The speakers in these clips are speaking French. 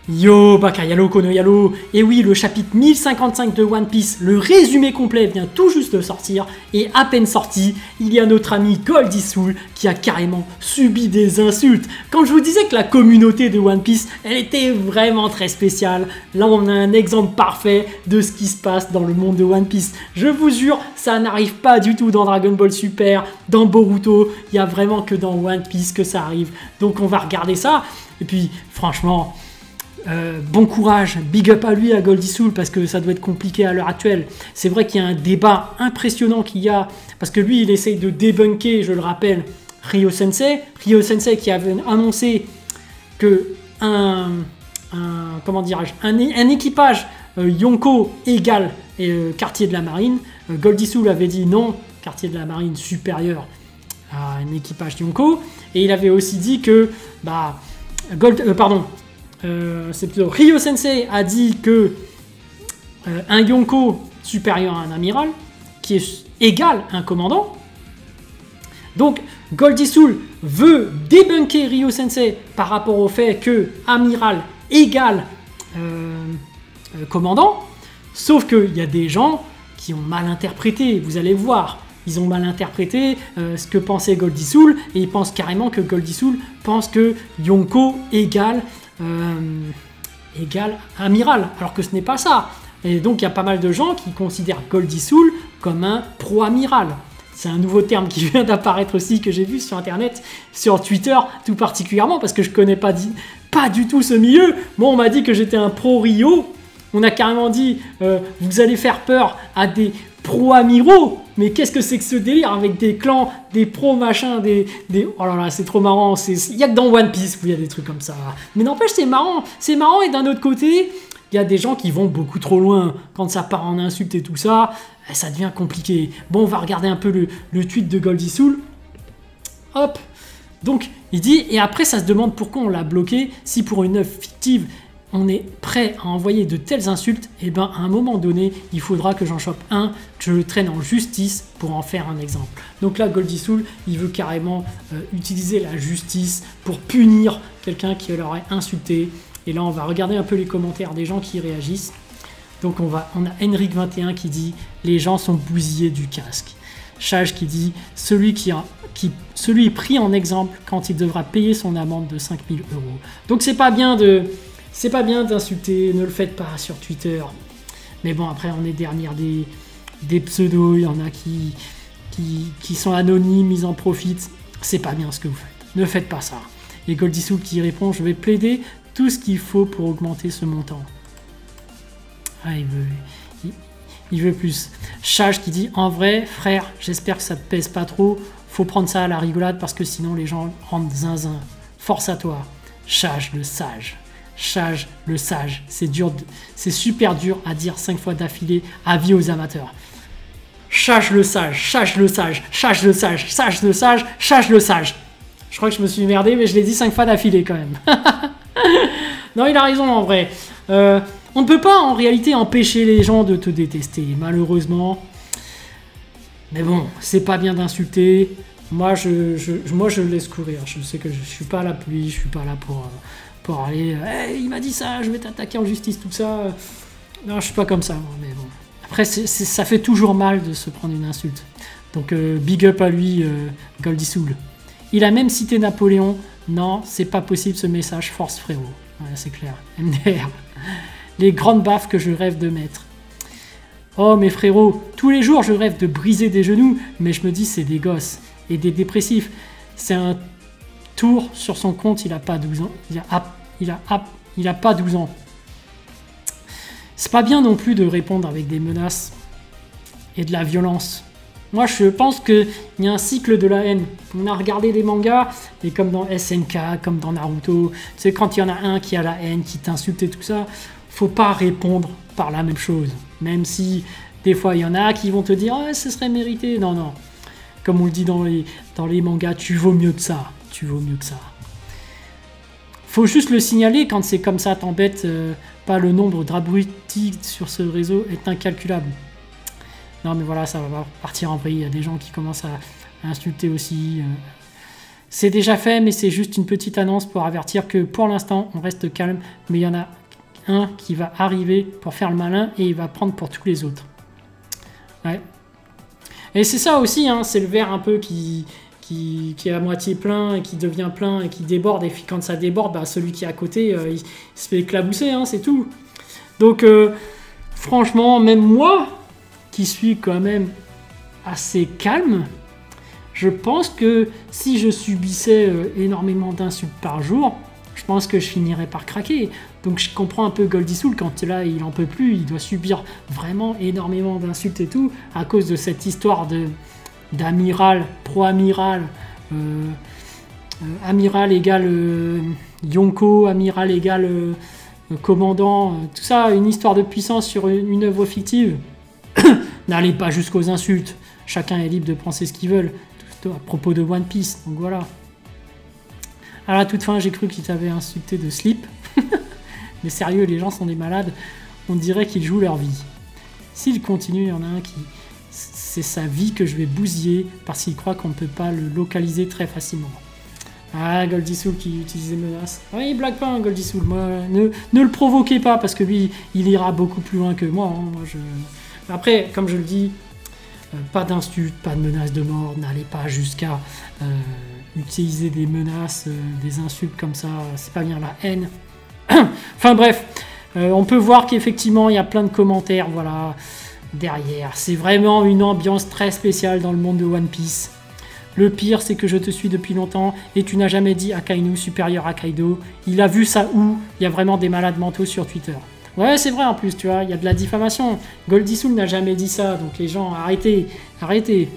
Yo Bakayalo Konoyalo. Et oui, le chapitre 1055 de One Piece, le résumé complet vient tout juste de sortir, et à peine sorti, il y a notre ami Goldie Soul qui a carrément subi des insultes. Quand je vous disais que la communauté de One Piece, elle était vraiment très spéciale, là on a un exemple parfait de ce qui se passe dans le monde de One Piece. Je vous jure, ça n'arrive pas du tout dans Dragon Ball Super, dans Boruto, il y a vraiment que dans One Piece que ça arrive. Donc on va regarder ça, et puis franchement... bon courage, big up à lui, à Goldie Soul, parce que ça doit être compliqué à l'heure actuelle. C'est vrai qu'il y a un débat impressionnant qu'il y a, parce que lui, il essaye de débunker, je le rappelle, Ryo Sensei qui avait annoncé que comment dirais-je, un équipage Yonko égale quartier de la marine. Goldie Soul avait dit non, quartier de la marine supérieur à un équipage Yonko, et il avait aussi dit que c'est plutôt Ryo Sensei a dit que un Yonko supérieur à un amiral, qui est égal à un commandant. Donc Goldie Soul veut débunker Ryo Sensei par rapport au fait que amiral égale commandant, sauf qu'il y a des gens qui ont mal interprété, vous allez voir. Ils ont mal interprété ce que pensait Goldie Soul, et ils pensent carrément que Goldie Soul pense que Yonko égale amiral, alors que ce n'est pas ça. Et donc il y a pas mal de gens qui considèrent Goldie Soul comme un pro-amiral. C'est un nouveau terme qui vient d'apparaître aussi, que j'ai vu sur internet, sur Twitter tout particulièrement, parce que je connais pas du tout ce milieu. Moi on m'a dit que j'étais un pro-Rio, on a carrément dit vous allez faire peur à des pro-amiraux. Mais qu'est-ce que c'est que ce délire avec des clans, des pros machin, oh là là, c'est trop marrant. Il y a que dans One Piece où il y a des trucs comme ça. Mais n'empêche, c'est marrant. C'est marrant, et d'un autre côté, il y a des gens qui vont beaucoup trop loin. Quand ça part en insultes et tout ça, ça devient compliqué. Bon, on va regarder un peu le tweet de Goldie Soul. Hop. Donc, il dit, et après, ça se demande pourquoi on l'a bloqué. Si pour une œuvre fictive, on est prêt à envoyer de telles insultes, et ben à un moment donné, il faudra que j'en chope un, que je le traîne en justice pour en faire un exemple. Donc là, Goldie Soul, il veut carrément utiliser la justice pour punir quelqu'un qui l'aurait insulté. Et là, on va regarder un peu les commentaires des gens qui réagissent. Donc on a Henrik21 qui dit « Les gens sont bousillés du casque ». Chage qui dit « Celui est pris en exemple quand il devra payer son amende de 5000 €. » Donc c'est pas bien d'insulter, ne le faites pas sur Twitter. Mais bon, après, on est derrière des pseudos, il y en a qui sont anonymes, ils en profitent. C'est pas bien ce que vous faites. Ne faites pas ça. Et Goldie Soul qui répond, je vais plaider tout ce qu'il faut pour augmenter ce montant. Ah, il veut plus. Chage qui dit, en vrai, frère, j'espère que ça te pèse pas trop. Faut prendre ça à la rigolade parce que sinon les gens rentrent zinzin. Force à toi. Chage le sage. Chage le sage, c'est super dur à dire 5 fois d'affilée, avis aux amateurs. Chage le sage, Chage le sage, Chage le sage, Chage le sage, Chage le sage. Je crois que je me suis merdé, mais je l'ai dit 5 fois d'affilée quand même. Non, il a raison en vrai. On ne peut pas en réalité empêcher les gens de te détester, malheureusement. Mais bon, c'est pas bien d'insulter. Moi, je le laisse courir. Je sais que je suis pas là pour lui, je suis pas là pour aller, hey, il m'a dit ça, je vais t'attaquer en justice, tout ça. Non, je suis pas comme ça, mais bon. Après, ça fait toujours mal de se prendre une insulte. Donc, big up à lui, Goldie Soul. Il a même cité Napoléon. Non, c'est pas possible ce message, force frérot. Ouais, c'est clair. MDR. Les grandes baffes que je rêve de mettre. Oh, mes frérots, tous les jours, je rêve de briser des genoux, mais je me dis, c'est des gosses et des dépressifs. C'est un tour sur son compte, il a pas 12 ans. Il a pas 12 ans. C'est pas bien non plus de répondre avec des menaces et de la violence. Moi, je pense qu'il y a un cycle de la haine. On a regardé des mangas, et comme dans SNK, comme dans Naruto, tu sais, quand il y en a un qui a la haine, qui t'insulte et tout ça, faut pas répondre par la même chose. Même si, des fois, il y en a qui vont te dire « Ah, ce serait mérité ». Non, non. Comme on le dit dans les mangas, tu vaux mieux que ça. Tu vaux mieux que ça. Faut juste le signaler quand c'est comme ça, t'embête pas. Le nombre d'abrutis sur ce réseau est incalculable. Non mais voilà, ça va partir en vrille. Il y a des gens qui commencent à insulter aussi. C'est déjà fait, mais c'est juste une petite annonce pour avertir que pour l'instant, on reste calme, mais il y en a un qui va arriver pour faire le malin et il va prendre pour tous les autres. Ouais. Et c'est ça aussi, hein, c'est le verre un peu qui est à moitié plein et qui devient plein et qui déborde. Et puis quand ça déborde, bah, celui qui est à côté, il se fait éclabousser, hein, c'est tout. Donc franchement, même moi, qui suis quand même assez calme, je pense que si je subissais énormément d'insultes par jour, je pense que je finirais par craquer. Donc je comprends un peu Goldisoul quand là il en peut plus, il doit subir vraiment énormément d'insultes et tout à cause de cette histoire d'amiral, pro-amiral, amiral égale Yonko, amiral égale commandant, tout ça, une histoire de puissance sur une œuvre fictive. N'allez pas jusqu'aux insultes, chacun est libre de penser ce qu'il veut, tout à propos de One Piece, donc voilà. À la toute fin, j'ai cru qu'il t'avait insulté de slip. Mais sérieux, les gens sont des malades. On dirait qu'ils jouent leur vie. S'il continue, il y en a un qui... C'est sa vie que je vais bousiller parce qu'il croit qu'on ne peut pas le localiser très facilement. Ah, Goldisoul qui utilise des menaces. Oui, il blague pas, hein, Goldisoul. Moi, ne le provoquez pas parce que lui, il ira beaucoup plus loin que moi. Hein. Après, comme je le dis, pas d'insultes, pas de menaces de mort. N'allez pas jusqu'à utiliser des menaces, des insultes comme ça. C'est pas bien la haine. Enfin bref, on peut voir qu'effectivement il y a plein de commentaires, voilà, derrière. C'est vraiment une ambiance très spéciale dans le monde de One Piece. Le pire, c'est que je te suis depuis longtemps et tu n'as jamais dit Akainu supérieur à Kaido. Il a vu ça où? Il y a vraiment des malades mentaux sur Twitter. Ouais, c'est vrai en plus, tu vois, il y a de la diffamation. Goldisoul n'a jamais dit ça, donc les gens, arrêtez, arrêtez.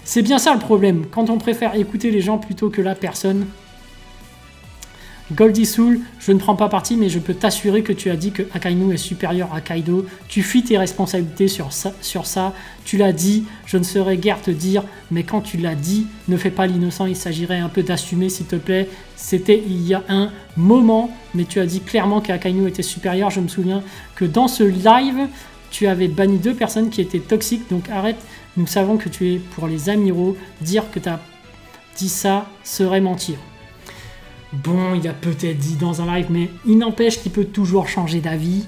C'est bien ça le problème, quand on préfère écouter les gens plutôt que la personne. Goldisoul, je ne prends pas parti, mais je peux t'assurer que tu as dit que Akainu est supérieur à Kaido. Tu fuis tes responsabilités sur ça. Tu l'as dit, je ne saurais guère te dire, mais quand tu l'as dit, ne fais pas l'innocent, il s'agirait un peu d'assumer, s'il te plaît. C'était il y a un moment, mais tu as dit clairement qu'Akainu était supérieur. Je me souviens que dans ce live, tu avais banni 2 personnes qui étaient toxiques, donc arrête. Nous savons que tu es pour les amiraux. Dire que tu as dit ça serait mentir. Bon, il a peut-être dit dans un live, mais il n'empêche qu'il peut toujours changer d'avis.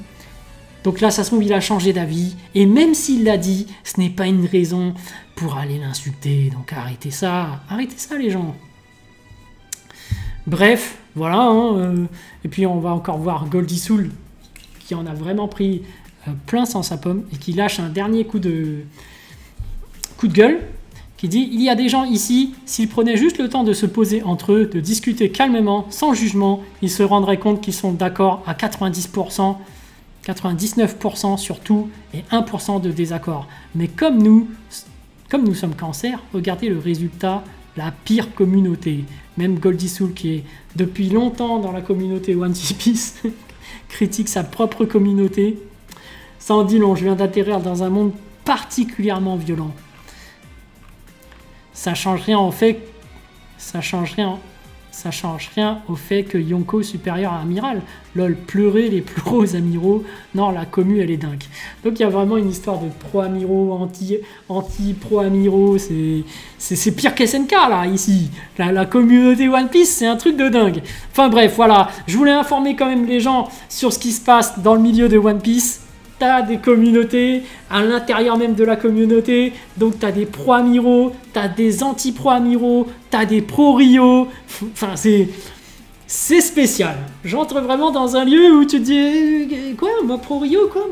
Donc là, ça se trouve, il a changé d'avis. Et même s'il l'a dit, ce n'est pas une raison pour aller l'insulter. Donc arrêtez ça les gens. Bref, voilà. Hein, et puis on va encore voir Goldisoul qui en a vraiment pris plein sans sa pomme et qui lâche un dernier coup de gueule. Qui dit, il y a des gens ici, s'ils prenaient juste le temps de se poser entre eux, de discuter calmement, sans jugement, ils se rendraient compte qu'ils sont d'accord à 90%, 99% sur tout et 1% de désaccord. Mais comme nous sommes cancer, regardez le résultat, la pire communauté. Même Goldisoul qui est depuis longtemps dans la communauté One Piece critique sa propre communauté. Ça en dit long, je viens d'atterrir dans un monde particulièrement violent. Ça change rien au fait que Yonko est supérieur à Amiral. Lol, pleurer les plus gros amiraux. Non, la commu, elle est dingue. Donc il y a vraiment une histoire de pro-amiraux, anti-pro-amiraux. C'est pire qu'SNK, là, ici. La communauté One Piece, c'est un truc de dingue. Enfin bref, voilà. Je voulais informer quand même les gens sur ce qui se passe dans le milieu de One Piece. T'as des communautés, à l'intérieur même de la communauté, donc t'as des pro-amiraux, t'as des anti-pro-amiraux, t'as des pro-Rio, enfin c'est spécial. J'entre vraiment dans un lieu où tu te dis, quoi, moi pro-Rio, quoi,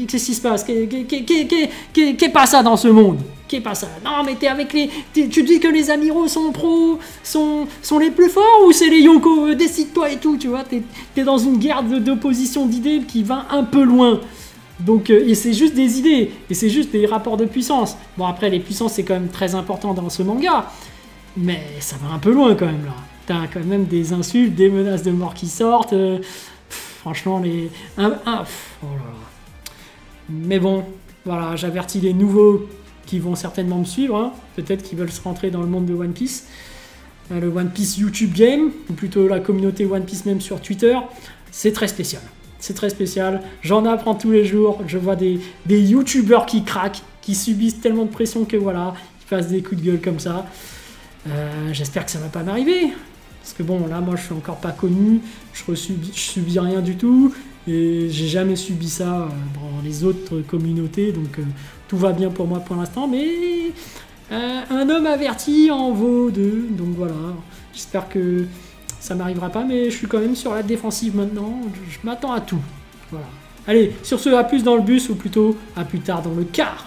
qu'est-ce qui se passe, qu'est pas ça dans ce monde, qu'est pas ça, non mais t'es avec tu dis que les amiraux sont sont les plus forts ou c'est les Yonko, décide-toi et tout, tu vois, t'es dans une guerre d'opposition d'idées qui va un peu loin. Donc, et c'est juste des idées, et c'est juste des rapports de puissance. Bon, après, les puissances, c'est quand même très important dans ce manga, mais ça va un peu loin quand même, là. T'as quand même des insultes, des menaces de mort qui sortent, franchement, oh là là. Mais bon, voilà, j'avertis les nouveaux qui vont certainement me suivre, hein. Peut-être qu'ils veulent se rentrer dans le monde de One Piece. Le One Piece YouTube Game, ou plutôt la communauté One Piece même sur Twitter, c'est très spécial. C'est très spécial, j'en apprends tous les jours, je vois des youtubeurs qui craquent, qui subissent tellement de pression que voilà, ils fassent des coups de gueule comme ça. J'espère que ça va pas m'arriver. Parce que bon, là, moi, je suis encore pas connu, je subis rien du tout, et j'ai jamais subi ça dans les autres communautés, donc tout va bien pour moi pour l'instant, mais un homme averti en vaut deux, donc voilà. J'espère que ça m'arrivera pas, mais je suis quand même sur la défensive maintenant, je m'attends à tout. Voilà. Allez, sur ce, à plus dans le bus, ou plutôt à plus tard dans le car.